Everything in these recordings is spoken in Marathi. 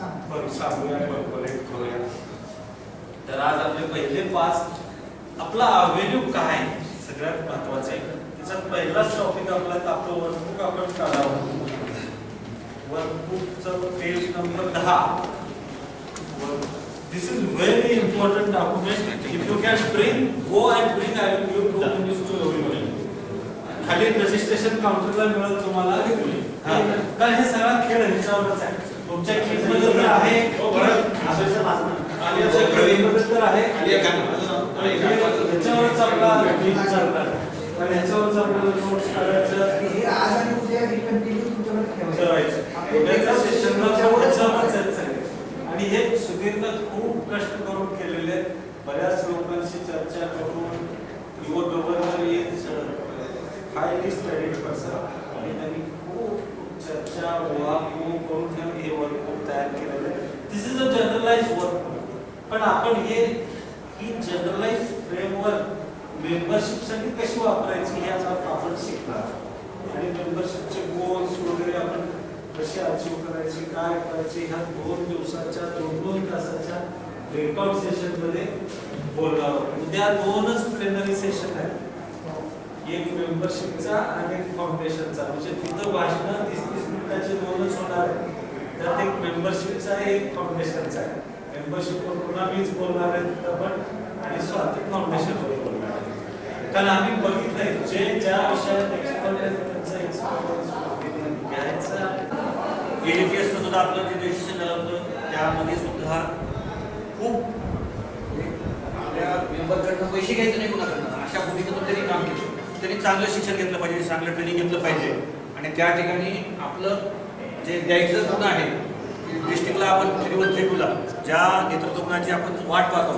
सांगूया कलेक्ट करूया. तर आज आपले पहिले 5 आपला अवेन्यू काय सगळ्यात महत्वाचं आहे. त्याचा पहिलाच टॉपिक आपला आपलं वर्कबुक आपण काढावं. वर्कबुकचं page number 10. This is very important document. If you can bring, go and bring. I will give 2 minutes to everybody. खाली रजिस्ट्रेशन काउंटरला मिळेल तुम्हाला. कारण हे सगळा खेळ ह्याच्यावरच आहे. तुमच्या केसमध्ये तर आहे आणि सगळीमध्ये तर आहे. ह्याच्यावरच आपला मीटिंग चालणार आणि ह्याच्यावरच आपल्याला नोट्स काढायचं. हे आज आणि उद्या कंटिन्यू तुमच्याकडे ठेवायचं. उद्याच्या सेशनला ह्याच्यावरच आहे. आणि हे सुदीर्घ खूप कष्ट करून केलेले, बऱ्याच लोकांशी चर्चा करून युवा गव्हर्नर हायली स्टडीड पर्सन आणि त्यांनी खूप चर्चा ओळखून करून हे वर्कबुक तयार केलेलं आहे. दिस इज अ जनरलाइज वर्कबुक. पण आपण ही जनरलाइज फ्रेमवर्क मेंबरशिपसाठी कशी वापरायची हे आज आपण शिकणार आणि मेंबरशिपचे गोल्स वगैरे आपण कशी अचीव करायची, काय करायची, ह्या 2 दिवसाच्या 2-2 तासाच्या ब्रेकआउट सेशन मध्ये बोलणार आहोत. उद्या 2च प्लेनरी सेशन आहेत. एक मेंबरशिपचा आणि एक फाउंडेशनचा. म्हणजे तिथं भाषण 30-30 मिनिटाचे 2च होणार आहे. त्यात एक मेंबरशिपचा आहे, एक फाउंडेशनचा आहे. मेंबरशिपवर पुन्हा मीच बोलणार आहे पण आणि स्वाती फाउंडेशनवर बोलणार आहे. कारण आम्ही बघितलंय जे ज्या विषयात एक्सपर्ट आहेत त्यांचा एक्सपिरियन्स घ्यायचा. एडीपीएसचं सुद्धा आपलं जे डिसिजन झालं होतं त्यामध्ये सुद्धा खूप आपल्या मेंबरकडनं पैसे घ्यायचे नाही कुणाकडनं अशा भूमिकेतून त्यांनी काम केलं. त्यांनी चांगलं शिक्षण घेतलं पाहिजे, चांगलं ट्रेनिंग घेतलं पाहिजे आणि त्या ठिकाणी आपलं जे द्यायचं गुण आहे डिस्ट्रिक्टला आपण 3-1-3-2ला ज्या नेतृत्व गुणाची आपण वाट पाहतो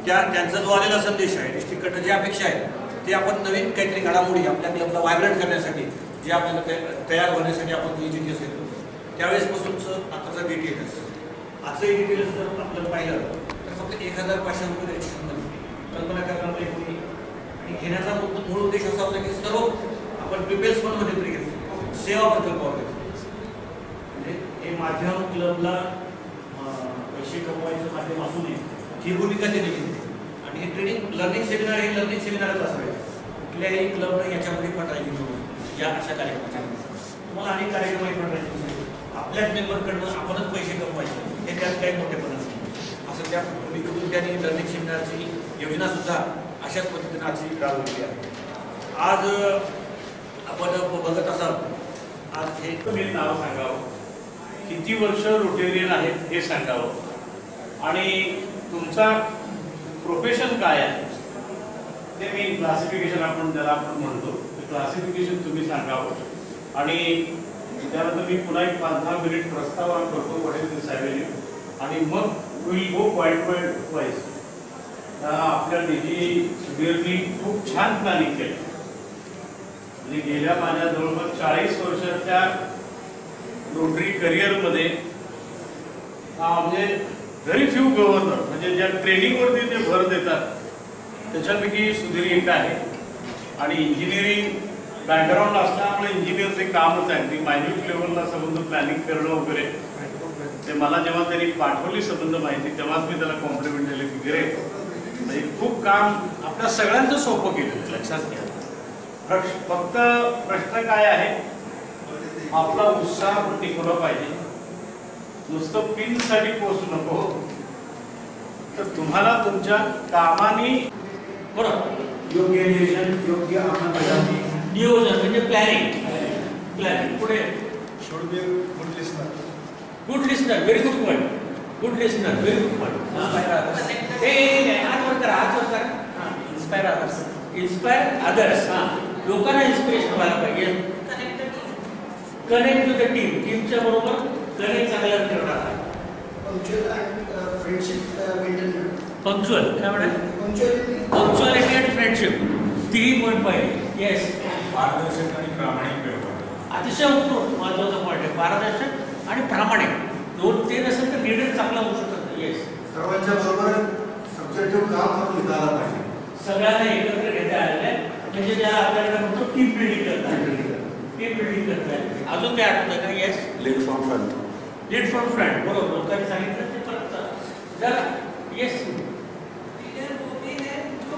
त्यांचा जो आलेला संदेश आहे डिस्ट्रिक्टकडनं जे अपेक्षा आहे ते आपण नवीन काहीतरी घडामोडी आपल्या क्लबला व्हायब्रंट करण्यासाठी जे आपल्याला तयार होण्यासाठी आपण जी GTS घेतो त्यावेळेसपासूनचं आताचा DTS आजचं DTS जर आपल्याला पाहिलं तर फक्त 1500 रुपये रजिस्ट्रेशनमध्ये कल्पना करणार कोणी आणि घेण्याचा मूळ उद्देश असा होता की सर्व आपण पीपल्स फंडमध्ये तरी घेतो सेवा प्रकल्पावर घेतो. म्हणजे हे माध्यम क्लबला पैसे कमवायचं माध्यम असू नये ही भूमिका त्यांनी घेतली. आणि हे ट्रेनिंग लर्निंग सेमिनार हे लर्निंग सेमिनारच असावे. कुठल्याही क्लबने याच्यामध्ये फंड या अशा कार्यक्रमाच्या तुम्हाला अनेक कार्यक्रम फंड आपल्याच मेंबरकडनं आपणच पैसे कमवायचे हे त्यात काही मोठेपणा नाही असं त्या भूमिकेतून त्यांनी लर्निंग सेमिनारची योजना सुद्धा अशाच पद्धतीने आजची राबवली आहे. आज आपण बघत असाल आज हे तुम्ही नाव सांगावं, किती वर्ष रोटेरियन आहेत हे सांगावं आणि तुमचा प्रोफेशन काय आहे ते मी क्लासिफिकेशन आपण ज्याला आपण म्हणतो ते क्लासिफिकेशन तुम्ही सांगावं आणि त्यानंतर मी पुन्हा एक 5-10 मिनिट प्रस्तावना करतो व्हॉट इज दिस ॲव्हेन्यू आणि मग विल गो पॉईंट वाईज. आपल्या निधी सुधीरनी खूप छान प्लॅनिंग केलं. म्हणजे गेल्या माझ्या जवळपास 40 वर्षाच्या रोटरी करिअरमध्ये म्हणजे व्हेरी फ्यू गव्हर्नर म्हणजे ज्या ट्रेनिंगवरती ते भर देतात त्याच्यापैकी सुधीर एक आहे. आणि इंजिनिअरिंग बॅकग्राऊंड असल्यामुळे इंजिनिअरचे कामच आहे ती मायन्यूट लेवलला संबंध प्लॅनिंग करणं वगैरे. ते मला जेव्हा त्यांनी पाठवली संबंध माहिती तेव्हाच मी त्याला कॉम्प्लिमेंट दिले की ग्रेट म्हणजे खूप काम आपल्या सगळ्यांचं सोपं केलं. लक्षात घ्या फक्त प्रश्न काय आहे आपला उत्साह आपण टिकवला पाहिजे. नुसतं पिनसाठी पोचू नको तर तुम्हाला तुमच्या कामाने बरोबर योग्य नियोजन योग्य अंमलबजावणी नियोजन म्हणजे प्लॅनिंग पुढे should be a good listener. Good listener very good point. Good listener very good point. Inspire others लोकांना इन्स्पिरेशन व्हायला पाहिजे. कनेक्ट टू द टीमच्या बरोबर कनेक्ट चांगला ठेवणार. पंक्च्युअल काय म्हणतात पंक्च्युअलिटी अँड फ्रेंडशिप 3 पॉईंट पाहिजे. येस पारदर्शक आणि प्रामाणिक व्यवहार अतिशय महत्त्वाचा पॉईंट आहे. पारदर्शक आणि प्रामाणिक ते नसेल तर लीडर चांगला होऊ शकत. येस सर्वांच्या बरोबर सब्जेक्टिव्ह काम करून घेता आलं पाहिजे. सगळ्यांना एकत्र घेता आलेलं आहे म्हणजे ज्याला आपल्याकडे म्हणतो टीम बिल्डिंग करतात. टीम बिल्डिंग करतात. अजून काय आठवतं का? Yes lead from front lead from front. बरोबर, लोकांनी सांगितलं ते परत जरा येस. लीडर वो भी है जो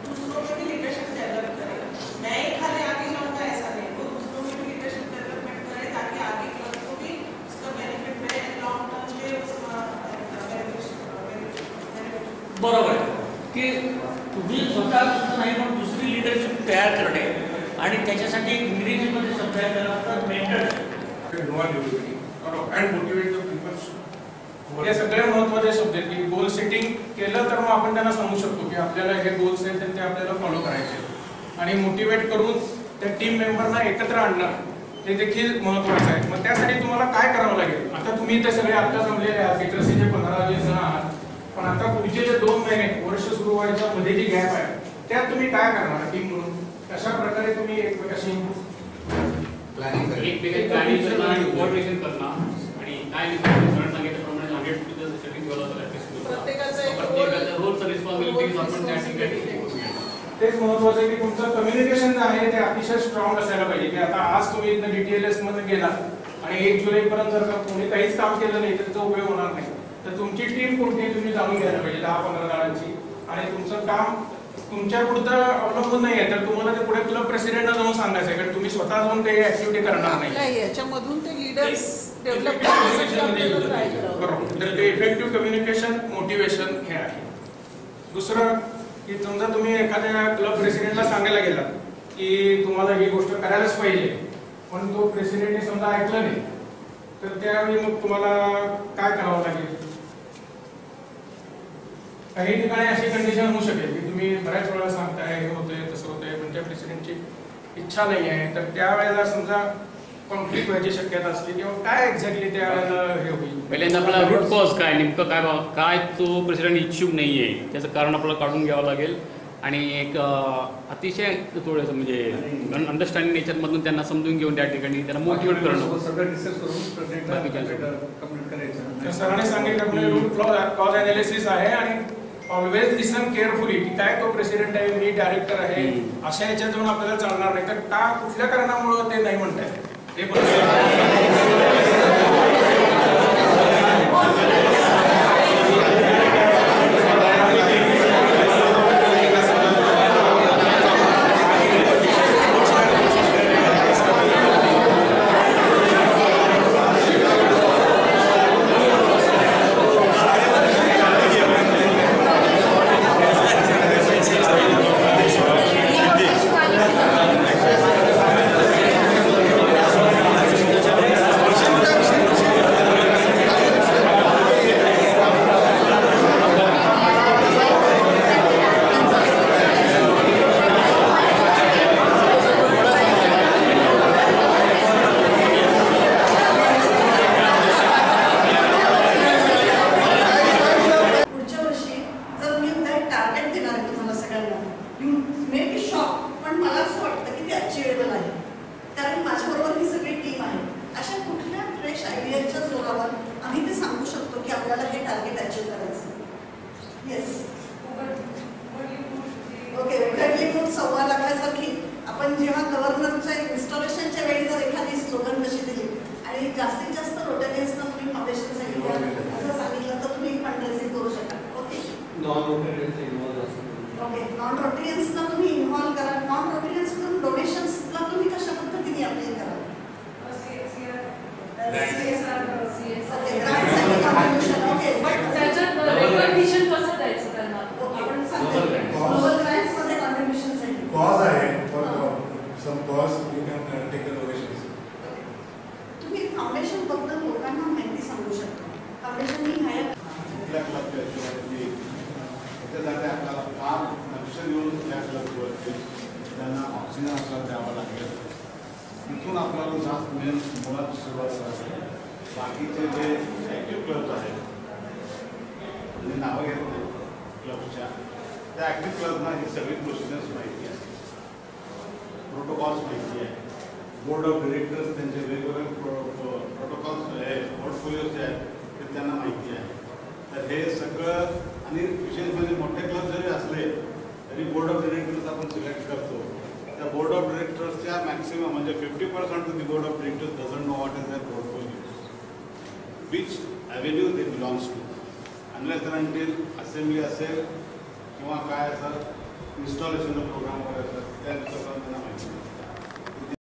दूसरों में भी लीडरशिप डेवलप करे. मैं ही खाली आगे जाऊंगा ऐसा नहीं, वो दूसरों में भी लीडरशिप डेवलपमेंट करे ताकि आगे क्लब को भी उसका बेनिफिट मिले, लॉन्ग टर्म पे उसका बेनिफिट. बरोबर आहे की तुम्ही स्वतः नाही पण दुसरी लीडरशिप तयार करणे आणि त्याच्यासाठी इंग्रजीमध्ये शब्द आहे त्याला म्हणतात mentors. And motivate the peoples. हे सगळे महत्त्वाचे शब्द आहेत की गोल सेटिंग केलं तर मग आपण त्यांना सांगू शकतो की आपल्याला हे गोल्स आहेत ते आपल्याला फॉलो करायचे आणि मोटिवेट करून त्या टीम मेंबरना एकत्र आणणं हे देखील महत्त्वाचं आहे. मग त्यासाठी तुम्हाला काय करावं लागेल? आता तुम्ही ते सगळे आता जमलेले आहात, लिटरसीचे 15-20 जण आहात, पण आता पुढचे जे 2 महिने वर्ष सुरू व्हायच्या मध्ये जी गॅप आहे त्यात तुम्ही काय करणार टीम म्हणून? कशा प्रकारे तुम्ही एकमेकाशी प्लॅनिंग करणं आणि काय सांगितल्याप्रमाणे 100% सेटिंग प्रत्येकाचं रोलचं रिस्पॉन्सिबिलिटीज आपण त्या ठिकाणी. तेच महत्त्वाचं आहे की तुमचं कम्युनिकेशन जे आहे ते अतिशय स्ट्रॉंग असायला पाहिजे की आता आज तुम्ही इथं DTLS मध्ये गेलात आणि 1 जुलैपर्यंत जर का कोणी काहीच काम केलं नाही तर त्याचा उपयोग होणार नाही. तर तुमची टीम कोणती तुम्ही जाणून घ्यायला पाहिजे 10-15 जणांची आणि तुमचं काम तुमच्या पुढचं अवलंबून नाही आहे तर तुम्हाला ते पुढे क्लब प्रेसिडेंटला जाऊन सांगायचं आहे कारण तुम्ही स्वतः जाऊन ते ऍक्टिव्हिटी करणार नाही. याच्यामधून ते लीडर्स डेव्हलप करण्यासाठी बरोबर. तर ते इफेक्टिव्ह कम्युनिकेशन मोटिवेशन हे आहे. दुसरं की समजा तुम्ही एखाद्या क्लब प्रेसिडेंटला सांगायला गेलात की तुम्हाला ही गोष्ट करायलाच पाहिजे पण तो प्रेसिडेंटने समजा ऐकलं नाही तर त्यावेळी मग तुम्हाला काय करावं लागेल? काही ठिकाणी अशी कंडिशन होऊ शकेल की तुम्ही बऱ्याच वेळा सांगताय हे होतंय तसं होतंय पण त्या प्रेसिडेंटची इच्छा नाही आहे तर त्यावेळेला समजा कॉन्फ्लिक्ट व्हायची शक्यता असते किंवा काय एक्झॅक्टली त्यावेळेला हे होईल? पहिल्यांदा आपला रूट कॉज काय नेमकं काय तो प्रेसिडेंट इच्छुक नाही आहे त्याचं कारण आपल्याला काढून घ्यावं लागेल आणि एक अतिशय थोडंसं म्हणजे अंडरस्टँडिंग नेचरमधून त्यांना समजून घेऊन त्या ठिकाणी त्यांना मोटिवेट करणं. सरांनी सांगितलं रूट कॉज अनालिसिस आहे आणि ऑलवेज लिसन केअरफुली की काय तो प्रेसिडेंट आहे मी डायरेक्टर आहे अशा याच्यात जाऊन आपल्याला चालणार नाही तर का कुठल्या कारणामुळे ते नाही म्हणताय ते पण बोर्ड ऑफ डिरेक्टर्स त्यांचे वेगवेगळे प्रोटोकॉल्स पोर्टफोलिओज जे आहेत ते त्यांना माहिती आहे. तर हे सगळं आणि विशेष म्हणजे मोठे क्लब जरी असले तरी बोर्ड ऑफ डिरेक्टर्स आपण सिलेक्ट करतो. त्या बोर्ड ऑफ डिरेक्टर्सच्या मॅक्सिमम म्हणजे 50% of the board of directors doesn't know what is their portfolio. which avenue they belongs to. Unless and until assembly असेल किंवा काय असं installation प्रोग्राम